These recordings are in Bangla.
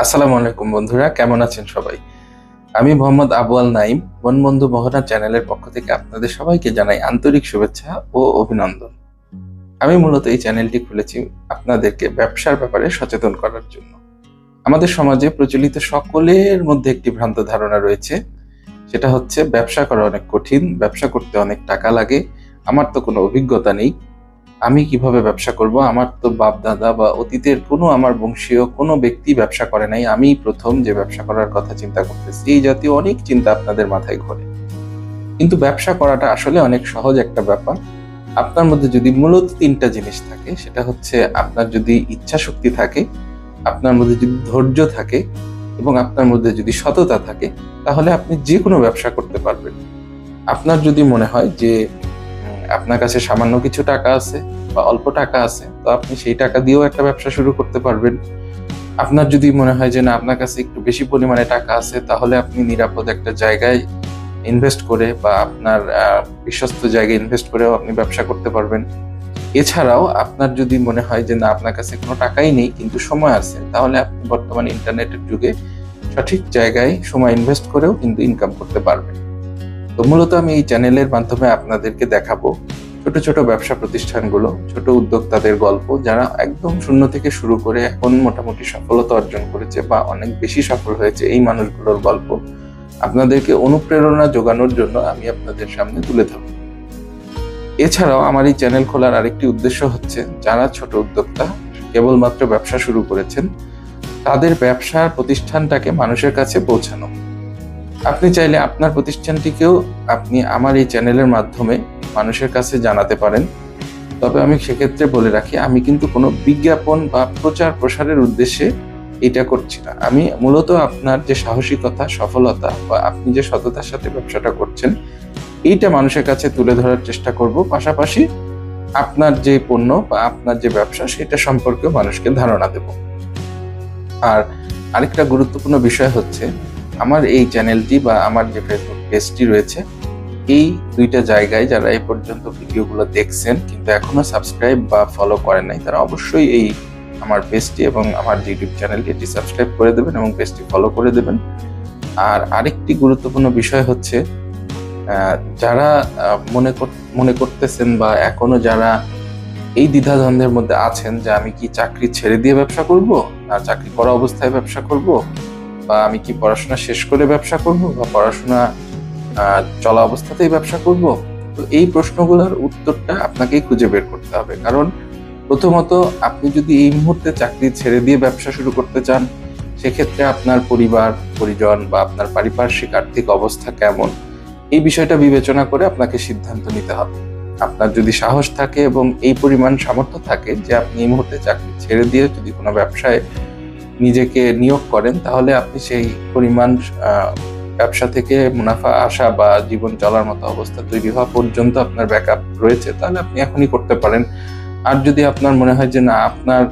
আসসালামু আলাইকুম বন্ধুরা, কেমন আছেন সবাই? আমি মোহাম্মদ আবু আল নাইম। বনবন্ধু মহড়া চ্যানেলের পক্ষ থেকে আপনাদের সবাইকে জানাই আন্তরিক শুভেচ্ছা ও অভিনন্দন। আমি মূলত এই চ্যানেলটি খুলেছি আপনাদেরকে ব্যবসার ব্যাপারে সচেতন করার জন্য। আমাদের সমাজে প্রচলিত সকলের মধ্যে একটি ভ্রান্ত ধারণা রয়েছে, সেটা হচ্ছে ব্যবসা করা অনেক কঠিন, ব্যবসা করতে অনেক টাকা লাগে, আমার তো কোনো অভিজ্ঞতা নেই, আমি কিভাবে ব্যবসা করব, আমার তো বাপ দাদা বা অতীতের কোনো আমার বংশীয় কোনো ব্যক্তি ব্যবসা করে নাই, আমি প্রথম যে ব্যবসা করার কথা চিন্তা করতেছি, এই জাতীয় অনেক চিন্তা আপনাদের মাথায় ঘোরে। কিন্তু ব্যবসা করাটা আসলে অনেক সহজ একটা ব্যাপার। আপনার মধ্যে যদি মূলত তিনটা জিনিস থাকে, সেটা হচ্ছে আপনার যদি ইচ্ছা শক্তি থাকে, আপনার মধ্যে যদি ধৈর্য থাকে এবং আপনার মধ্যে যদি সততা থাকে, তাহলে আপনি যে কোনো ব্যবসা করতে পারবেন। আপনার যদি মনে হয় যে আপনার কাছে সামান্য কিছু টাকা আছে বা অল্প টাকা আছে, তো আপনি সেই টাকা দিয়েও একটা ব্যবসা শুরু করতে পারবেন। আপনার যদি মনে হয় যে না, আপনার কাছে একটু বেশি পরিমাণে টাকা আছে, তাহলে আপনি নিরাপদ একটা জায়গায় ইনভেস্ট করে বা আপনার বিশ্বস্ত জায়গায় ইনভেস্ট করেও আপনি ব্যবসা করতে পারবেন। এছাড়াও আপনার যদি মনে হয় যে না, আপনার কাছে কোনো টাকাই নেই কিন্তু সময় আছে, তাহলে আপনি বর্তমানে ইন্টারনেটের যুগে সঠিক জায়গায় সময় ইনভেস্ট করেও কিন্তু ইনকাম করতে পারবেন। তো মূলত আমি এই চ্যানেলের মাধ্যমে আপনাদেরকে দেখাবো ছোট ছোট ব্যবসা প্রতিষ্ঠানগুলো, ছোট উদ্যোক্তাদের গল্প, যারা একদম শূন্য থেকে শুরু করে এখন মোটামুটি সফলতা অর্জন করেছে বা অনেক বেশি সফল হয়েছে, এই মানুষগুলোর গল্প আপনাদেরকে অনুপ্রেরণা যোগানোর জন্য আমি আপনাদের সামনে তুলে ধরব। এছাড়াও আমার এই চ্যানেল খোলার আরেকটি উদ্দেশ্য হচ্ছে, যারা ছোট উদ্যোক্তা কেবলমাত্র ব্যবসা শুরু করেছেন, তাদের ব্যবসার প্রতিষ্ঠানটাকে মানুষের কাছে পৌঁছানো। আপনি চাইলে আপনার প্রতিষ্ঠানটিকেও আপনি আমার এই চ্যানেলের মাধ্যমে মানুষের কাছে জানাতে পারেন। তবে আমি সেক্ষেত্রে বলে রাখি, আমি কিন্তু কোনো বিজ্ঞাপন বা প্রচার প্রসারের উদ্দেশ্যে এটা করছি না। আমি মূলত আপনার যে সাহসিকতা, সফলতা বা আপনি যে সততার সাথে ব্যবসাটা করছেন, এইটা মানুষের কাছে তুলে ধরার চেষ্টা করব। পাশাপাশি আপনার যে পণ্য বা আপনার যে ব্যবসা, সেটা সম্পর্কেও মানুষকে ধারণা দেব। আর আরেকটা গুরুত্বপূর্ণ বিষয় হচ্ছে, আমার এই চ্যানেলটি বা আমার যে ফেসবুক পেজটি রয়েছে, এই দুইটা জায়গায় যারা এই পর্যন্ত ভিডিওগুলো দেখছেন কিন্তু এখনো সাবস্ক্রাইব বা ফলো করেন নাই, তারা অবশ্যই এই আমার পেজটি এবং আমার যে ইউটিউব চ্যানেলটি, এটি সাবস্ক্রাইব করে দেবেন এবং পেজটি ফলো করে দেবেন। আর আরেকটি গুরুত্বপূর্ণ বিষয় হচ্ছে, যারা মনে করতেছেন বা এখনো যারা এই দ্বিধাদ্বন্দ্বের মধ্যে আছেন যে আমি কি চাকরি ছেড়ে দিয়ে ব্যবসা করব, না চাকরি করা অবস্থায় ব্যবসা করব, বা আমি কি পড়াশোনা শেষ করে ব্যবসা করব, বা পড়াশোনা চলা অবস্থাতেই ব্যবসা করব, তো এই প্রশ্নগুলোর উত্তরটা আপনাকেই খুঁজে বের করতে হবে। কারণ প্রথমত, আপনি যদি এই মুহূর্তে চাকরি ছেড়ে দিয়ে ব্যবসা শুরু করতে চান, সেক্ষেত্রে আপনার পরিবার পরিজন বা আপনার পারিপার্শ্বিক আর্থিক অবস্থা কেমন, এই বিষয়টা বিবেচনা করে আপনাকে সিদ্ধান্ত নিতে হবে। আপনার যদি সাহস থাকে এবং এই পরিমাণ সামর্থ্য থাকে যে আপনি এই মুহূর্তে চাকরি ছেড়ে দিয়ে যদি কোনো ব্যবসায় নিজেকে নিয়োগ করেন, তাহলে আপনি সেই পরিমাণ ব্যবসা থেকে মুনাফা আসা বা জীবন চলার মতো অবস্থা তৈরি হওয়া পর্যন্ত আপনার ব্যাকআপ রয়েছে, তাহলে আপনি এখনই করতে পারেন। আর যদি আপনার মনে হয় যে না, আপনার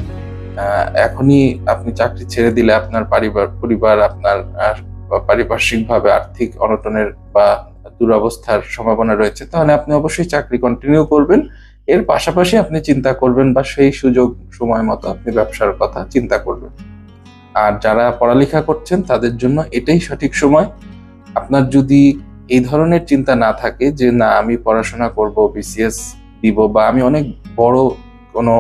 এখনই আপনি চাকরি ছেড়ে দিলে আপনার পরিবার আপনার পারিপার্শ্বিকভাবে আর্থিক অনটনের বা দুরবস্থার সম্ভাবনা রয়েছে, তাহলে আপনি অবশ্যই চাকরি কন্টিনিউ করবেন। এর পাশাপাশি আপনি চিন্তা করবেন বা সেই সুযোগ সময় মতো আপনি ব্যবসার কথা চিন্তা করবেন। আর যারা পড়ালেখা করছেন, তাদের জন্য এটাই সঠিক সময়। আপনার যদি এই ধরনের চিন্তা না থাকে যে না, আমি পড়াশোনা করব, বিসিএস দিব, বা আমি অনেক বড় কোনো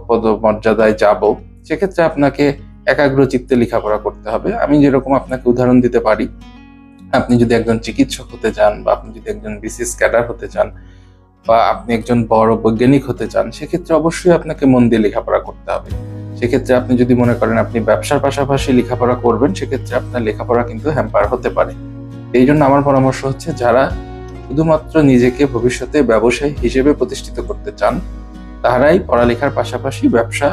পদমর্যাদায় যাব, সেক্ষেত্রে আপনাকে একাগ্র চিত্তে লেখাপড়া করতে হবে। আমি যেরকম আপনাকে উদাহরণ দিতে পারি, আপনি যদি একজন চিকিৎসক হতে চান, বা আপনি যদি একজন বিসিএস ক্যাডার হতে চান, বা আপনি একজন বড় বৈজ্ঞানিক হতে চান, সেক্ষেত্রে অবশ্যই আপনাকে মন দিয়ে লেখাপড়া করতে হবে। সেক্ষেত্রে আপনি যদি মনে করেন আপনি ব্যবসার পাশাপাশি লেখাপড়া করবেন, সেক্ষেত্রে আপনার লেখাপড়া কিন্তু হ্যাম্পার হতে পারে। এই জন্য আমার পরামর্শ হচ্ছে, যারা শুধুমাত্র নিজেকে ভবিষ্যতে ব্যবসায়ী হিসেবে প্রতিষ্ঠিত করতে চান, তারাই পড়ালেখার পাশাপাশি ব্যবসা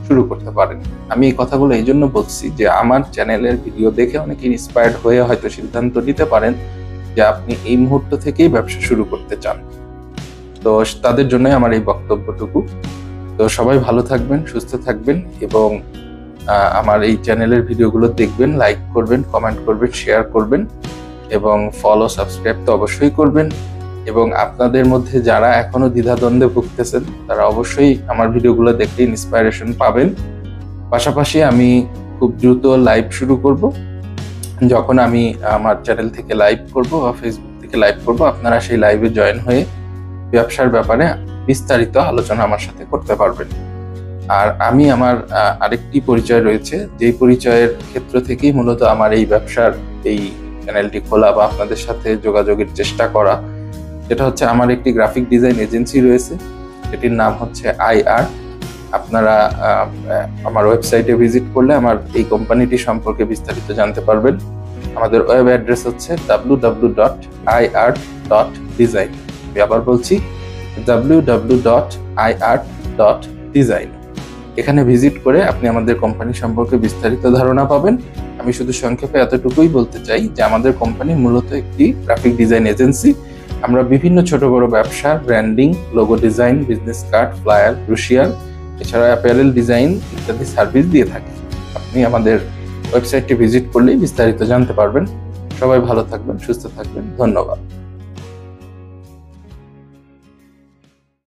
শুরু করতে পারেন। আমি এই কথাগুলো এই জন্য বলছি যে আমার চ্যানেলের ভিডিও দেখে অনেকে ইন্সপায়ার্ড হয়ে হয়তো সিদ্ধান্ত নিতে পারেন যে আপনি এই মুহূর্ত থেকেই ব্যবসা শুরু করতে চান। তো তাদের জন্যই আমার এই বক্তব্যটুকু। তো সবাই ভালো থাকবেন, সুস্থ থাকবেন এবং আমার এই চ্যানেলের ভিডিওগুলো দেখবেন, লাইক করবেন, কমেন্ট করবেন, শেয়ার করবেন এবং ফলো সাবস্ক্রাইব তো অবশ্যই করবেন। এবং আপনাদের মধ্যে যারা এখনো দ্বিধাদ্বন্দ্বে ভুগতেছেন, তারা অবশ্যই আমার ভিডিওগুলো দেখলে ইন্সপাইরেশন পাবেন। পাশাপাশি আমি খুব দ্রুত লাইভ শুরু করব। যখন আমি আমার চ্যানেল থেকে লাইভ করব বা ফেসবুক থেকে লাইভ করব, আপনারা সেই লাইভে জয়েন হয়ে ব্যবসার ব্যাপারে বিস্তারিত আলোচনা আমার সাথে করতে পারবেন। আর আমি আমার আরেকটি পরিচয় রয়েছে, যেই পরিচয়ের ক্ষেত্র থেকেই মূলত আমার এই ব্যবসার এই চ্যানেলটি খোলা বা আপনাদের সাথে যোগাযোগের চেষ্টা করা। যেটা হচ্ছে, আমার একটি গ্রাফিক ডিজাইন এজেন্সি রয়েছে, এটির নাম হচ্ছে IART। আপনারা আমার ওয়েবসাইটে ভিজিট করলে আমার এই কোম্পানিটি সম্পর্কে বিস্তারিত জানতে পারবেন। আমাদের ওয়েব অ্যাড্রেস হচ্ছে www.iart.design। আমি আবার বলছি, www.iart.design। এখানে ভিজিট করে আপনি আমাদের কোম্পানি সম্পর্কে বিস্তারিত ধারণা পাবেন। আমি শুধু সংক্ষেপে এতটুকুই বলতে চাই যে আমাদের কোম্পানি মূলত একটি গ্রাফিক ডিজাইন এজেন্সি। আমরা বিভিন্ন ছোট বড় ব্যবসা, branding, logo design, business card, flyer, brochure, এছাড়া অ্যাপারেল ডিজাইন ইত্যাদি সার্ভিস দিয়ে থাকি। আপনি আমাদের ওয়েবসাইটটি ভিজিট করলেই বিস্তারিত জানতে পারবেন। সবাই ভালো থাকবেন, সুস্থ থাকবেন। ধন্যবাদ।